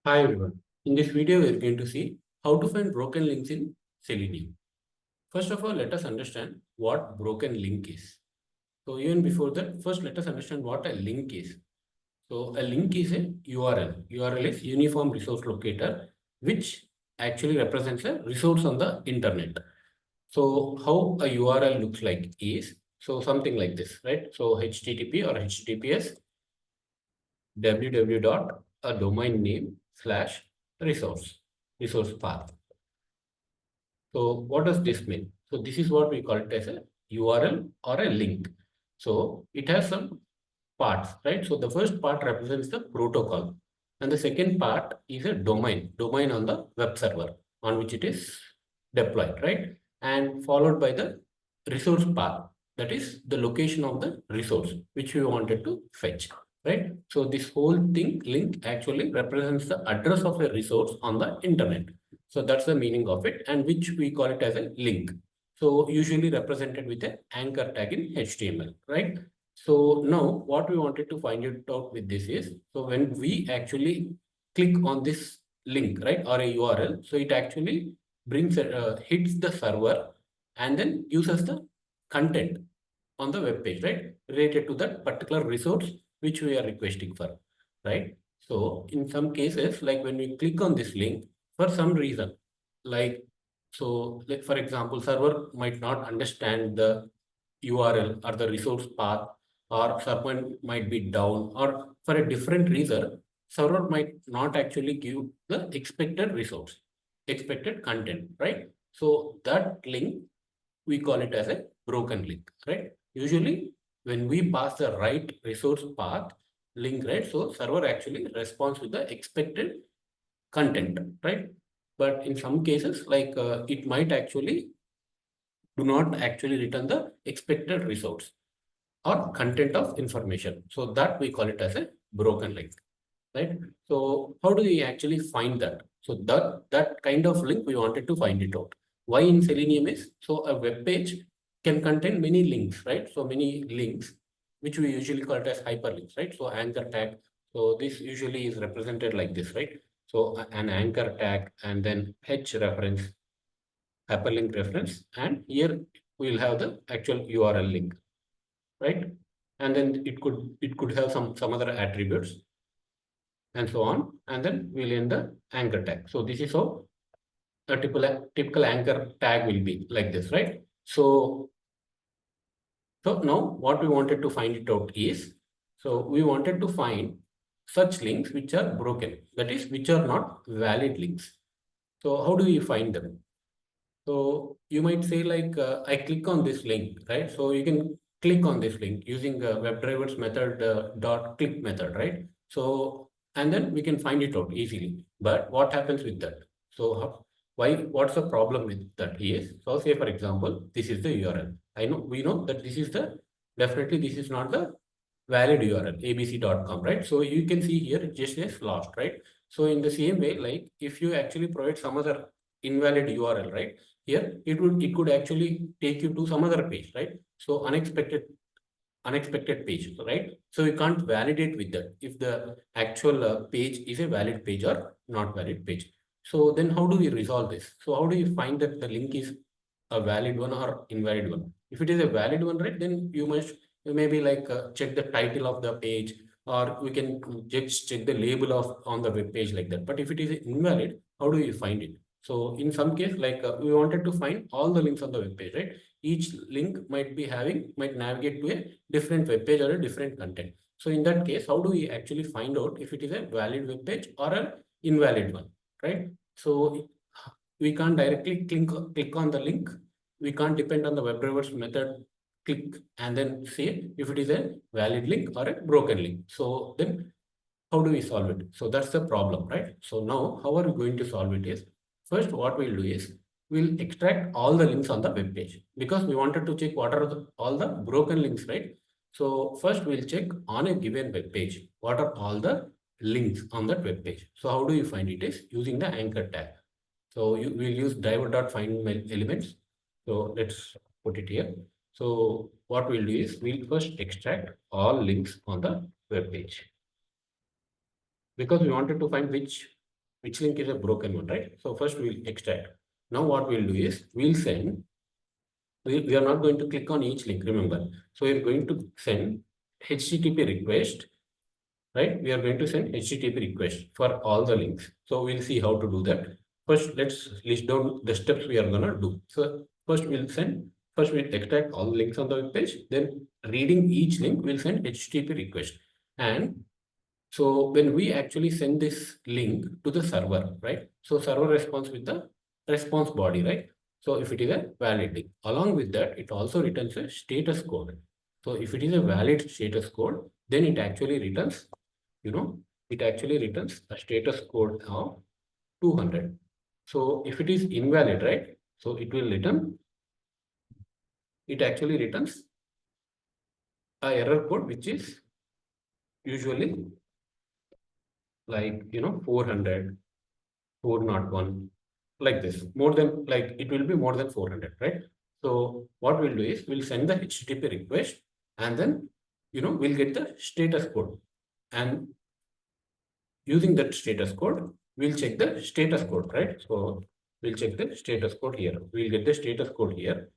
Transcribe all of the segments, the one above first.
Hi everyone. In this video, we are going to see how to find broken links in Selenium. First of all, let us understand what broken link is. So even before that, first let us understand what a link is. So a link is a URL. URL is Uniform Resource Locator, which actually represents a resource on the internet. So how a URL looks like is, so something like this, right? So HTTP or HTTPS www dot a domain name slash resource path. So what does this mean? So this is what we call it as a URL or a link. So it has some parts, right? So the first part represents the protocol, and the second part is a domain on the web server on which it is deployed, right? And followed by the resource path, that is the location of the resource which we wanted to fetch, right? So this whole thing link actually represents the address of a resource on the internet. So that's the meaning of it, and which we call it as a link. So usually represented with an anchor tag in HTML, right? So now what we wanted to find it out with this is, so when we actually click on this link, right, or a URL, so it actually brings, hits the server and then uses the content on the web page, right, related to that particular resource which we are requesting for, right? So in some cases, like when we click on this link, for some reason, like, so like for example, server might not understand the URL or the resource path, or server might be down, or for a different reason, server might not actually give the expected resource, expected content, right? So that link, we call it as a broken link, right? Usually when we pass the right resource path link, right, so server actually responds with the expected content, right? But in some cases, like it might actually do not actually return the expected resource or content of information. So that we call it as a broken link, right? So how do we actually find that? So that kind of link we wanted to find it out. Why in Selenium is, so a web page can contain many links, right? So many links, which we usually call it as hyperlinks, right? So anchor tag. So this usually is represented like this, right? So an anchor tag and then H reference, hyperlink reference, and here we will have the actual URL link, right? And then it could have some other attributes and so on, and then we'll end the anchor tag. So this is how a typical anchor tag will be like this, right? So now what we wanted to find it out is, so we wanted to find such links which are broken, that is, which are not valid links. So how do we find them? So you might say like, I click on this link, right? So you can click on this link using WebDriver's method, dot click method, right? So, and then we can find it out easily. But what happens with that? So what's the problem with that is, so say for example, this is the URL. We know that definitely this is not the valid URL, abc.com, right? So you can see here, it just says lost, right? So in the same way, like if you actually provide some other invalid URL, right? Here it could actually take you to some other page, right? So unexpected page, right? So you can't validate with that if the actual page is a valid page or not valid page. So then how do we resolve this? So how do you find that the link is a valid one or invalid one? If it is a valid one, right, then you maybe like check the title of the page, or we can just check the label of on the web page like that. But if it is invalid, how do you find it? So in some case, like we wanted to find all the links on the web page, right? Each link might navigate to a different web page or a different content. So in that case, how do we actually find out if it is a valid web page or an invalid one, right? So we can't directly click on the link. We can't depend on the WebDriver's method, click and then see if it is a valid link or a broken link. So then how do we solve it? So that's the problem, right? So now how are we going to solve it is, first what we'll do is, we'll extract all the links on the web page, because we wanted to check what are all the broken links, right? So first we'll check on a given web page, what are all the links on that web page. So how do you find it is using the anchor tag. So we'll use driver.find elements. So let's put it here. So what we'll do is, we'll first extract all links on the web page, because we wanted to find which which link is a broken one, right? So first we'll extract. Now what we'll do is we'll send, we are not going to click on each link, remember. So we're going to send HTTP request, right? We are going to send HTTP request for all the links. So we'll see how to do that. First, let's list down the steps we are gonna do. So first we'll extract all the links on the web page. Then reading each link, we'll send HTTP request. And so when we actually send this link to the server, right? So server responds with the response body, right? So if it is a valid link, along with that, it also returns a status code. So if it is a valid status code, then it actually returns, it actually returns a status code of 200. So if it is invalid, right? So it actually returns a error code, which is usually like, 400, 401, like this, more than, like, it will be more than 400, right? So what we'll do is we'll send the HTTP request, and then, we'll get the status code. And using that status code, we'll check the status code, right? So we'll check the status code here. We'll get the status code here.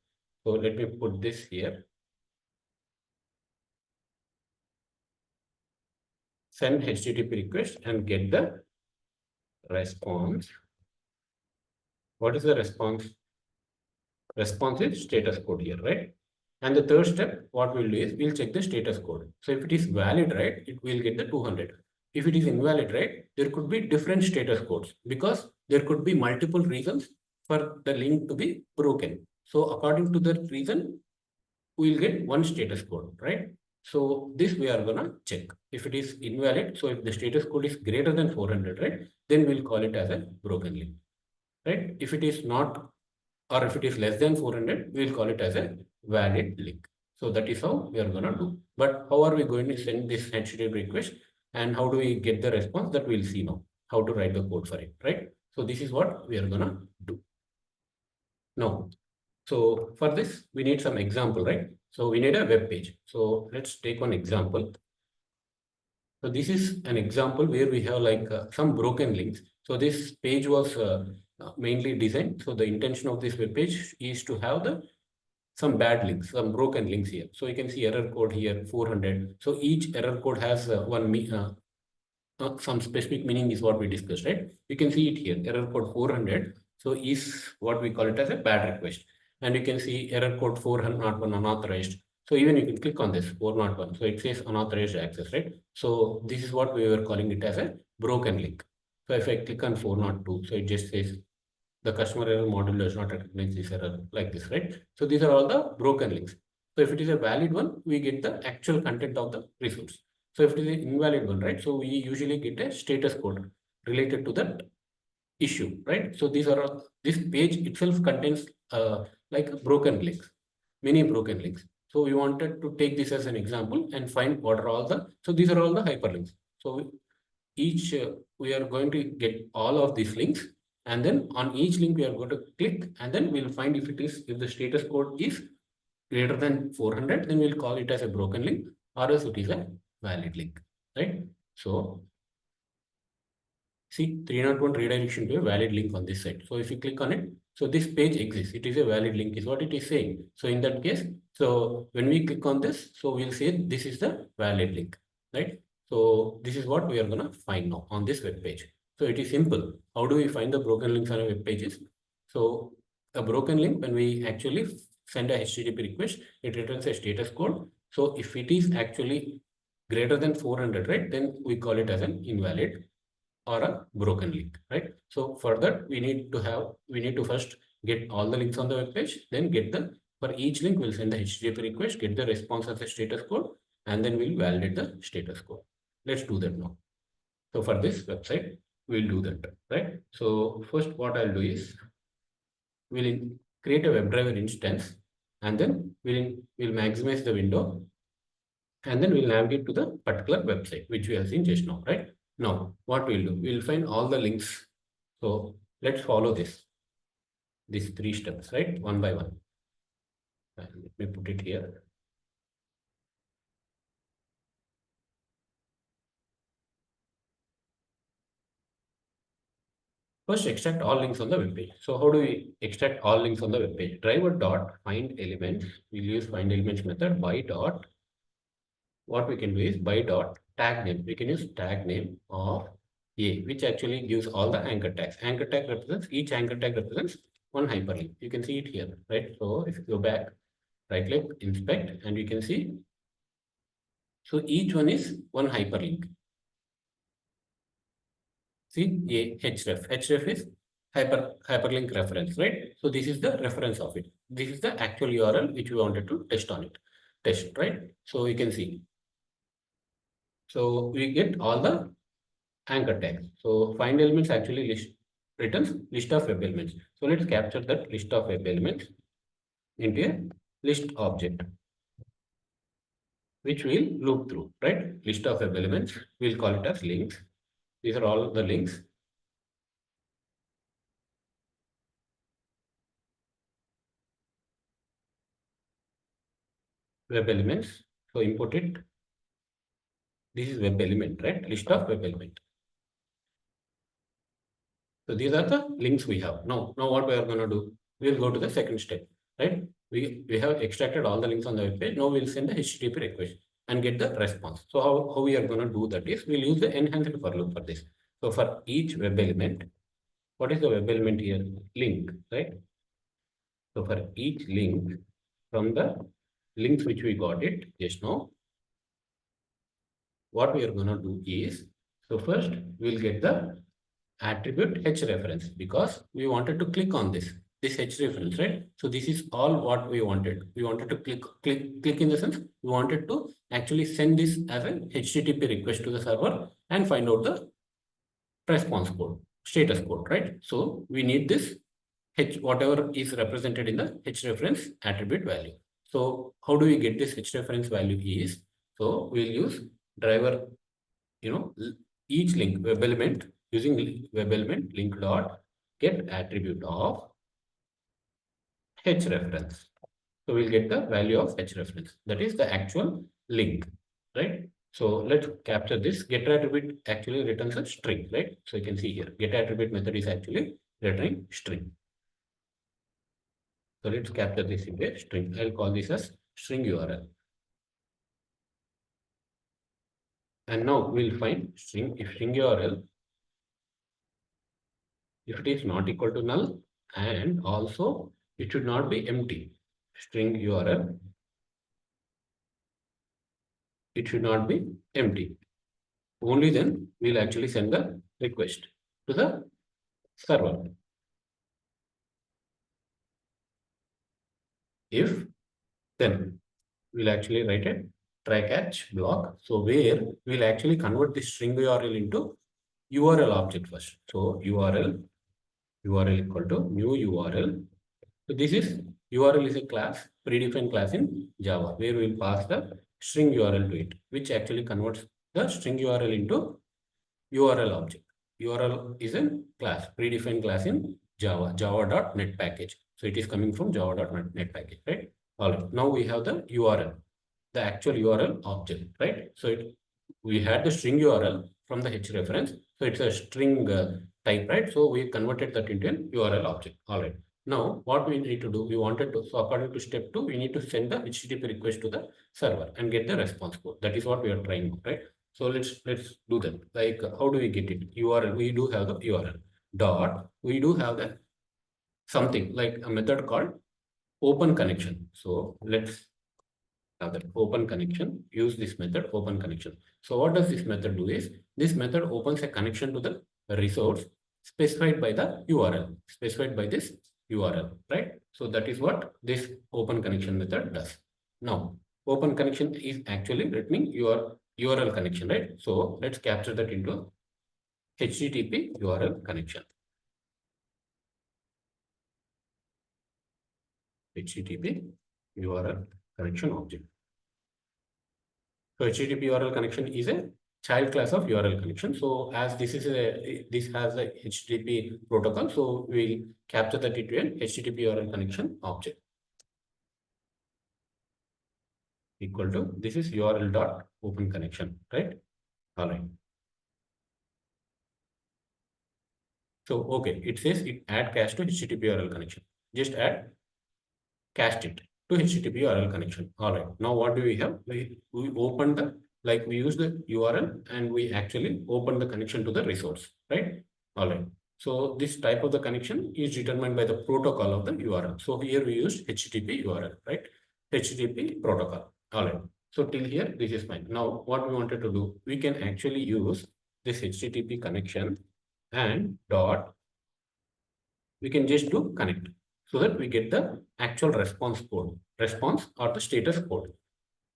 So let me put this here. Send HTTP request and get the response. What is the response? Response is status code here, right? And the third step, what we'll do is we'll check the status code. So if it is valid, right, it will get the 200. If it is invalid, right, there could be different status codes because there could be multiple reasons for the link to be broken. So according to the reason, we'll get one status code, right? So this we are gonna check. If it is invalid, so if the status code is greater than 400, right, then we'll call it as a broken link, right? If it is not, or if it is less than 400, we'll call it as a valid link. So that is how we are gonna do. But how are we going to send this HTTP request, and how do we get the response? That we'll see now. How to write the code for it, right? So this is what we are gonna do now. So for this, we need some example, right? So we need a web page. So let's take one example. So this is an example where we have like some broken links. So this page was mainly designed. So the intention of this web page is to have the some bad links, some broken links here. So you can see error code here 400. So each error code has some specific meaning is what we discussed, right? You can see it here, error code 400. So is what we call it as a bad request. And you can see error code 401 unauthorized. So even you can click on this 401. So it says unauthorized access, right? So this is what we were calling it as a broken link. So if I click on 402, so it just says the customer error module does not recognize this error, like this, right? So these are all the broken links. So if it is a valid one, we get the actual content of the resource. So if it is an invalid one, right? So we usually get a status code related to that issue, right? So these are all, this page itself contains like broken links, many broken links. So we wanted to take this as an example and find what are all the, so these are all the hyperlinks. So each, we are going to get all of these links, and then on each link we are going to click, and then we'll find if it is, if the status code is greater than 400, then we'll call it as a broken link, or else it is a valid link, right? So see, 301 redirection to a valid link on this side. So if you click on it, so this page exists. It is a valid link is what it is saying. So in that case, so when we click on this, so we'll say this is the valid link, right? So this is what we are gonna find now on this web page. So it is simple. How do we find the broken links on a web pages? So a broken link, when we actually send a HTTP request, it returns a status code. So if it is actually greater than 400, right, then we call it as an invalid or a broken link, right? So for that, we need to first get all the links on the web page, then get the, for each link, we'll send the HTTP request, get the response as a status code, and then we'll validate the status code. Let's do that now. So for this website, we'll do that, right? So first what I'll do is we'll create a WebDriver instance, and then we'll maximize the window, and then we'll navigate to the particular website, which we have seen just now, right? Now, what we'll do, we'll find all the links. So let's follow these three steps, right? One by one. And let me put it here. First, extract all links on the web page. So how do we extract all links on the web page? Driver dot find elements. We'll use find elements method by dot. What we can do is by dot tag name. We can use tag name of A, which actually gives all the anchor tags. Anchor tag represents, each anchor tag represents one hyperlink. You can see it here, right? So if you go back, right click, inspect, and you can see, so each one is one hyperlink. See, href. Href is hyperlink reference, right? So this is the reference of it. This is the actual URL which we wanted to test on it. Test, right? So you can see. So we get all the anchor tags. So find elements actually returns list of web elements. So let's capture that list of web elements into a list object, which we'll loop through, right? List of web elements. We'll call it as links. These are all the links. Web elements. So import it. This is web element, right? List of web element. So these are the links we have. Now what we are going to do? We'll go to the second step, right? We have extracted all the links on the web page. Now we'll send the HTTP request and get the response. So how we are going to do that is we'll use the enhanced for loop for this. So for each web element, what is the web element here? Link, right? So for each link from the links which we got it just now, what we are going to do is, so first we'll get the attribute H reference because we wanted to click on this H reference, right? So this is all what we wanted. We wanted to click in the sense we wanted to actually send this as a HTTP request to the server and find out the response code, status code, right? So we need this H, whatever is represented in the H reference attribute value. So how do we get this H reference value is, so we'll use driver, each link web element using web element link dot get attribute of H reference. So we'll get the value of H reference. That is the actual link, right? So let's capture this. Get attribute actually returns a string, right? So you can see here, get attribute method is actually returning string. So let's capture this in a string. I'll call this as string URL. And now we'll find string, if string URL, if it is not equal to null, and also it should not be empty. String URL, it should not be empty. Only then we'll actually send the request to the server. If then we'll actually write a try catch block. So where we'll actually convert this string URL into URL object first. So URL equal to new URL. So this is URL is a class, predefined class in Java, where we'll pass the string URL to it, which actually converts the string URL into URL object. URL is a class, predefined class in Java, java.net package. So it is coming from java.net package, right? All right. Now we have the URL, the actual URL object, right? So we had the string URL from the H reference. So it's a string type, right? So we converted that into an URL object. All right. Now what we need to do, so according to step 2, we need to send the HTTP request to the server and get the response code. That is what we are trying, right? So let's do that. Like how do we get it? URL, we do have the URL dot, we do have the something like a method called open connection. So let's have that open connection, use this method open connection. So what does this method do is, this method opens a connection to the resource specified by the URL, specified by this URL, right? So that is what this open connection method does. Now, open connection is actually returning your URL connection, right? So let's capture that into HTTP URL connection. HTTP URL connection object. So HTTP URL connection is a child class of URL connection. So as this has a HTTP protocol, so we'll capture that into an HTTP URL connection object equal to, this is URL dot open connection, right? All right. So, okay, it says it add cache to HTTP URL connection. Just add cached it to HTTP URL connection. All right. Now what do we have? We open the, like we use the URL and we actually open the connection to the resource, right? All right. So this type of the connection is determined by the protocol of the URL. So here we use HTTP URL, right? HTTP protocol. All right. So till here, this is fine. Now what we wanted to do, we can actually use this HTTP connection and dot, we can just do connect so that we get the actual response code, response or the status code,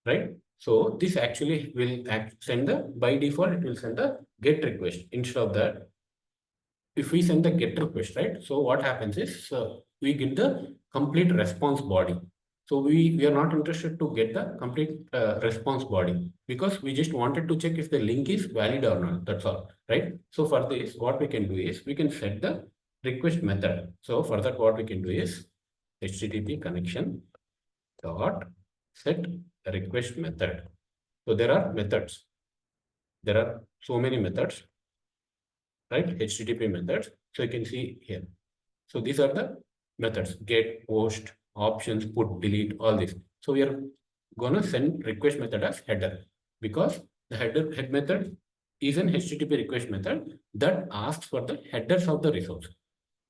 right? So this actually will send the, by default, it will send the get request instead of that. If we send the get request, right? So what happens is we get the complete response body. So we are not interested to get the complete response body because we just wanted to check if the link is valid or not. That's all, right? So for this, what we can do is we can set the request method. So for that, what we can do is HTTP connection dot set request method. So there are methods. There are so many methods, right? HTTP methods. So you can see here. So these are the methods: get, post, options, put, delete, all this. So we are gonna send request method as header because the head method is an HTTP request method that asks for the headers of the resource.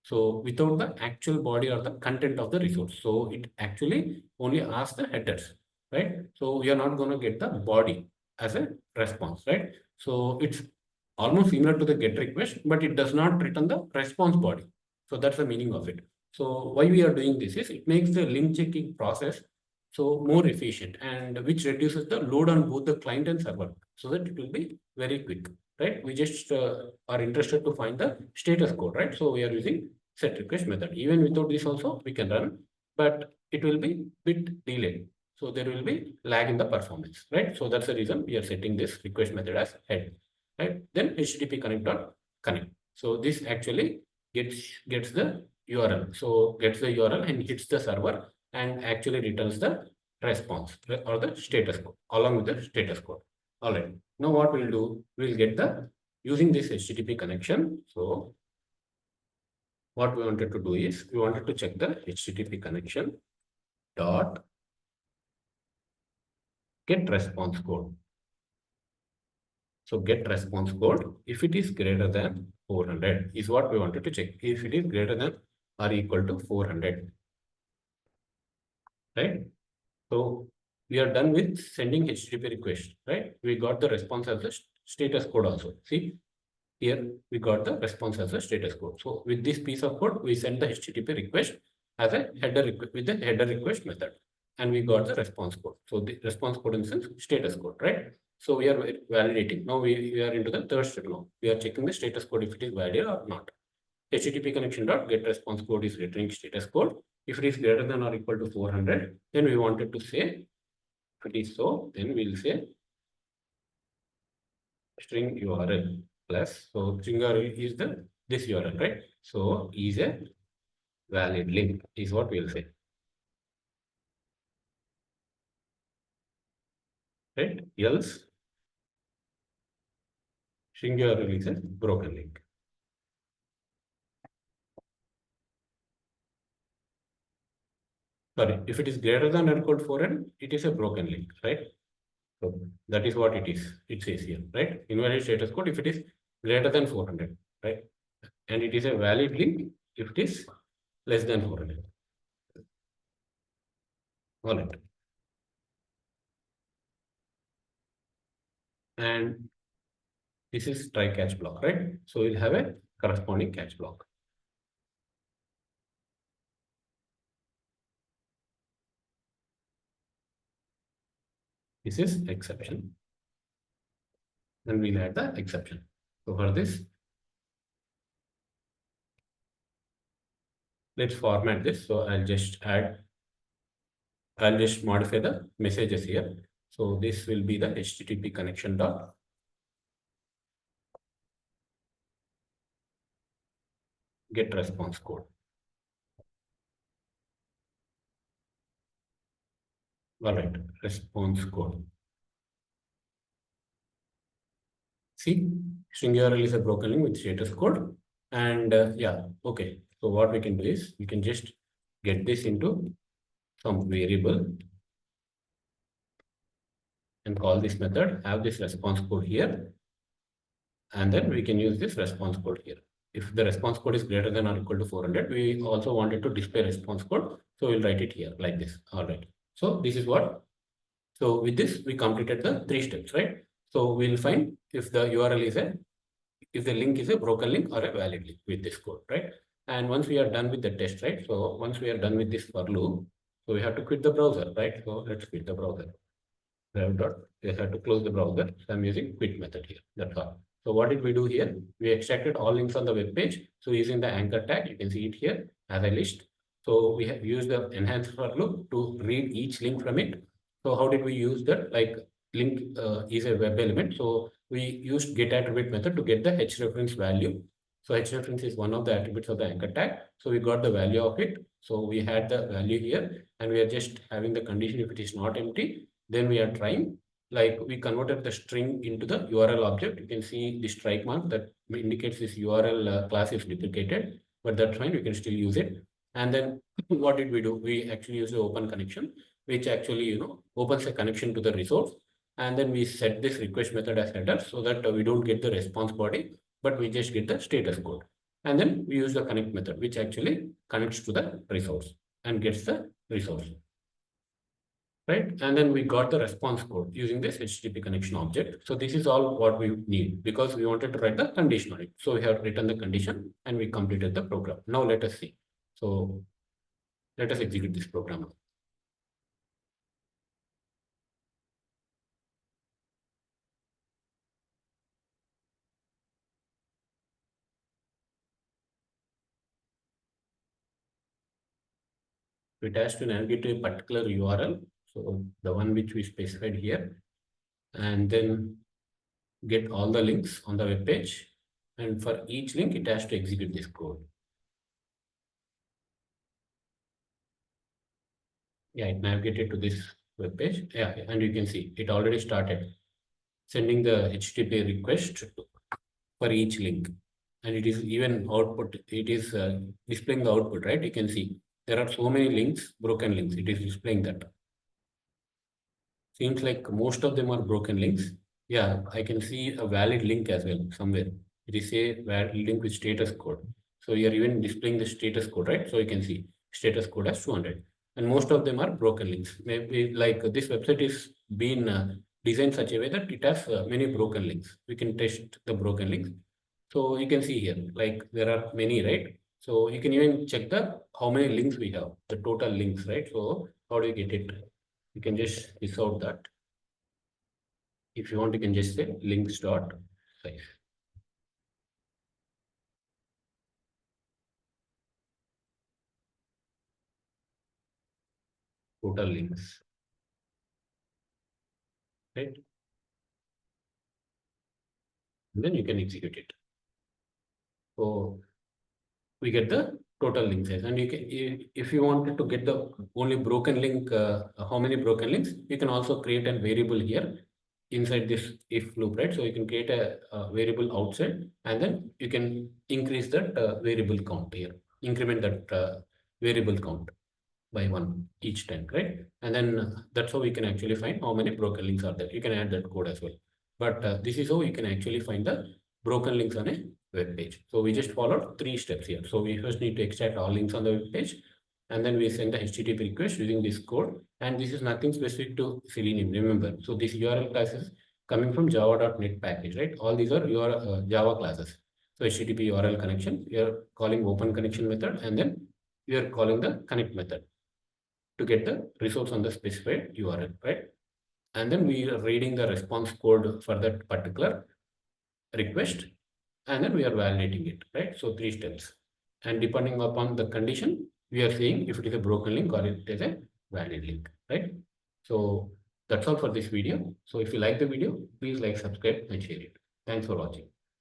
So without the actual body or the content of the resource. So it actually only asks the headers, right? So we are not going to get the body as a response, right? So it's almost similar to the get request, but it does not return the response body. So that's the meaning of it. So why we are doing this is it makes the link checking process so more efficient and which reduces the load on both the client and server so that it will be very quick, right? We just are interested to find the status code, right? So we are using set request method. Even without this also we can run, but it will be bit delayed. So there will be lag in the performance, right? So that's the reason we are setting this request method as head, right? Then HTTP connect dot connect. So this actually gets the URL. So gets the URL and hits the server and actually returns the response or the status code along with the status code. All right. Now what we'll do, we'll get the using this HTTP connection. So what we wanted to do is we wanted to check the HTTP connection dot get response code. So get response code, if it is greater than 400 is what we wanted to check. If it is greater than or equal to 400, right? So we are done with sending HTTP request, right? We got the response as the status code also. See, here we got the response as a status code. So with this piece of code, we send the HTTP request as a header request with the header request method, and we got the response code. So the response code in sense status code, right? So we are validating. Now we are into the third step. Now we are checking the status code if it is valid or not. HTTP connection dot get response code is returning status code. If it is greater than or equal to 400, then we wanted to say if it is so, then we'll say string URL plus. So string URL is the this URL, right? So is a valid link is what we'll say, right? Else string URL is a broken link. Sorry, if it is greater than or equal to 400, it is a broken link, right? So that is what it is. It says here, right? Invalid status code if it is greater than 400, right? And it is a valid link if it is less than 400. All right. And this is try catch block, right? So we'll have a corresponding catch block. This is exception. Then we'll add the exception. So for this, let's format this. So I'll just modify the messages here. So this will be the HTTP connection dot get response code. All right, response code. See, string URL is a broken link with status code. And yeah, okay. So what we can do is we can just get this into some variable and call this method, have this response code here, and then we can use this response code here. If the response code is greater than or equal to 400, we also wanted to display response code. So we'll write it here like this. All right. So this is what. So with this, we completed the 3 steps, right? So we'll find if the URL is if the link is a broken link or a valid link with this code, right? And once we are done with the test, right? So once we are done with this for loop, so we have to quit the browser, right? So let's quit the browser. We have to close the browser. So I'm using quit method here. That's all. So what did we do here? We extracted all links on the web page. So using the anchor tag, you can see it here as a list. So we have used the enhanced for loop to read each link from it. So how did we use that? Like link is a web element. So we used get attribute method to get the h-reference value. So h-reference is one of the attributes of the anchor tag. So we got the value of it. So we had the value here and we are just having the condition if it is not empty, then we are trying, like we converted the string into the URL object. You can see the strike mark that indicates this URL class is duplicated, but that's fine. We can still use it. And then what did we do? We actually used the open connection, which actually, opens a connection to the resource. And then we set this request method as header so that we don't get the response body, but we just get the status code. And then we use the connect method, which actually connects to the resource and gets the resource. Right? And then we got the response code using this HTTP connection object. So this is all what we need because we wanted to write the condition on it. So we have written the condition and we completed the program. Now let us see. So let us execute this program. It has to navigate to a particular URL. So the one which we specified here, and then get all the links on the web page. And for each link, it has to execute this code. Yeah, it navigated to this web page. Yeah, and you can see it already started sending the HTTP request for each link. And it is even output, it is displaying the output, right? You can see there are so many links, broken links. It is displaying that. Seems like most of them are broken links. Yeah, I can see a valid link as well somewhere. It is a valid link with status code. So you are even displaying the status code, right? So you can see status code as 200. And most of them are broken links. Maybe like this website is being designed such a way that it has many broken links. We can test the broken links. So you can see here, like there are many, right? So you can even check the how many links we have, the total links, right? So how do you get it? You can just piece out that. If you want, you can just say links dot size. Total links, right? And then you can execute it. So we get the total link size, and you can, if you wanted to get the only broken link, how many broken links, you can also create a variable here inside this if loop, right? So you can create a variable outside, and then you can increase that variable count here, increment that variable count by 1 each time, right? And then that's how we can actually find how many broken links are there. You can add that code as well. But this is how you can actually find the broken links on a web page. So we just followed 3 steps here. So we first need to extract all links on the web page, and then we send the HTTP request using this code. And this is nothing specific to Selenium, remember. So this URL class is coming from java.net package, right? All these are your Java classes. So HTTP URL connection, we are calling open connection method, and then we are calling the connect method to get the resource on the specified URL, right? And then we are reading the response code for that particular request, and then we are validating it, right? So 3 steps. And depending upon the condition, we are saying if it is a broken link or it is a valid link, right? So that's all for this video. So if you like the video, please like, subscribe, and share it. Thanks for watching.